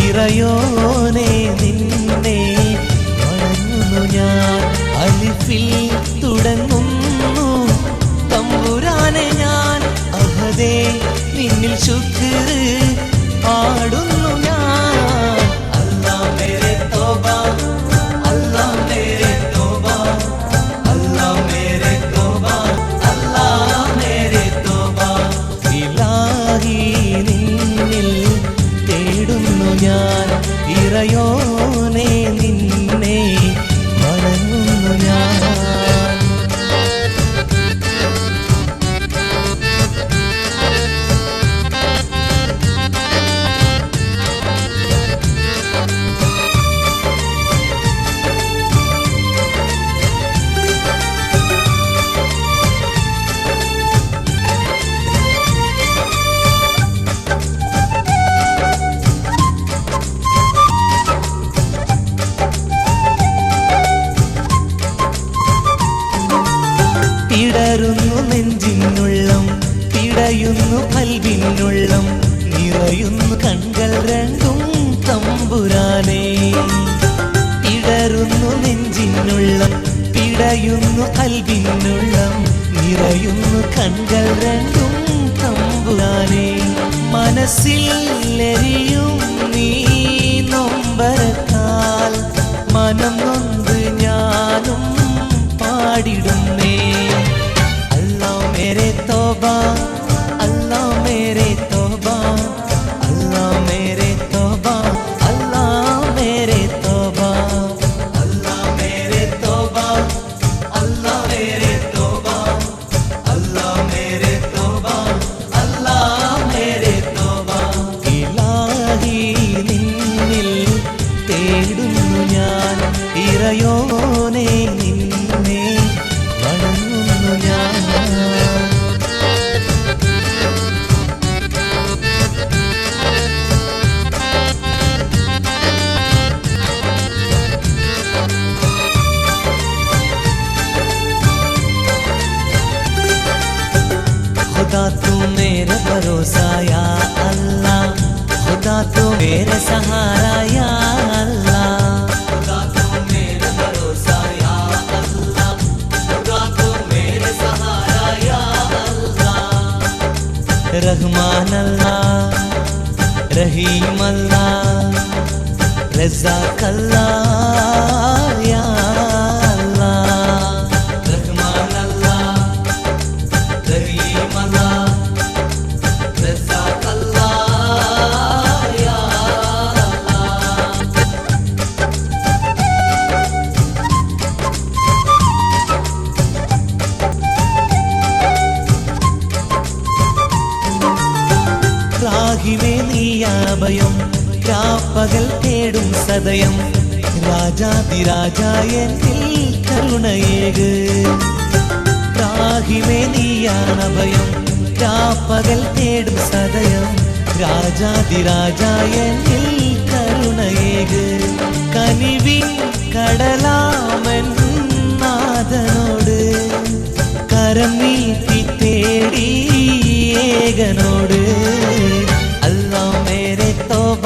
ഇറയോനെ നിന്നെ വണങ്ങുന്നു ഞാൻ. അലിഫിൽ തുടങ്ങുന്നു തമ്പുരാനെ ഞാൻ. അഹദേ നിന്നിൽ ശുക്ർ പാടുന്നു ഞാൻ. അല്ലാഹ് മേരെ തൗബ, അല്ലാഹ് മേരെ തൗബ, അല്ലാഹ് മേരെ തൗബ, അല്ലാഹ് മേരെ തൗബ. ഇലാഹി നിന്നിൽ തേടുന്നു ഞാൻ. ഇറയോനെ നിന്നെ വണങ്ങുന്നു ഞാൻ. പിടരുന്നു നെഞ്ചിനുള്ളം, പിടയുന്നു കൽവിനുള്ളം, നിറയുന്നു കൺകൾ രണ്ടും തമ്പുരാനേ. പിടരുന്നു നെഞ്ചിനുള്ളം, പിടയുന്നു കൽവിനുള്ളം, നിറയുന്നു കൺകൾ രണ്ടും തമ്പുരാനേ. മനസ്സിൽ എരിയും നീ നൊമ്പരത്താൽ മനം നൊന്ത് ഞാനും പാടിടുന്നേ. അല്ലാഹ് മേരെ തൗബ, അല്ലാഹ് മേരെ തൗബ, അല്ലാഹ് മേരെ തൗബ, അല്ലാഹ് മേരെ തൗബ, അല്ലാഹ് മേരെ തൗബ, അല്ലാഹ് മേരെ തൗബ, അല്ലാഹ് മേരെ തൗബ, അല്ലാഹ് മേരെ തൗബ. ഇലാഹി നിന്നിൽ തേടുന്നു ഞാൻ. ഇറയോനെ നിന്നെ വണങ്ങുന്നു ഞാൻ. खुदा तू मेरा भरोसा या अल्लाह, खुदा तू मेरा सहारा या अल्लाह. खुदा तू मेरा भरोसा या अल्लाह, खुदा तू मेरा सहारा या अल्लाह. रहमान अल्लाह, रहीम अल्लाह, रज़ाक अल्लाह या अल्लाह. रहमान अल्लाह, रहीम अल्लाह, रज़ाक अल्लाह या अल्लाह. രാഹിമേ നീയാഭയം, രാപ്പകൽ തേടും സദയം, രാജാതിരാജായനിൽ കരുണയേക്. രാഹിമേ നീയാണഭയം, രാപ്പകൽ തേടും സദയം, രാജാതിരാജായനിൽ കരുണയേക്. കനിവിൻ കടലാമൻ നാഥനോട് കരം നീട്ടി തേടി ഏകനോട്. അല്ലാഹ് മേരെ തൗബ,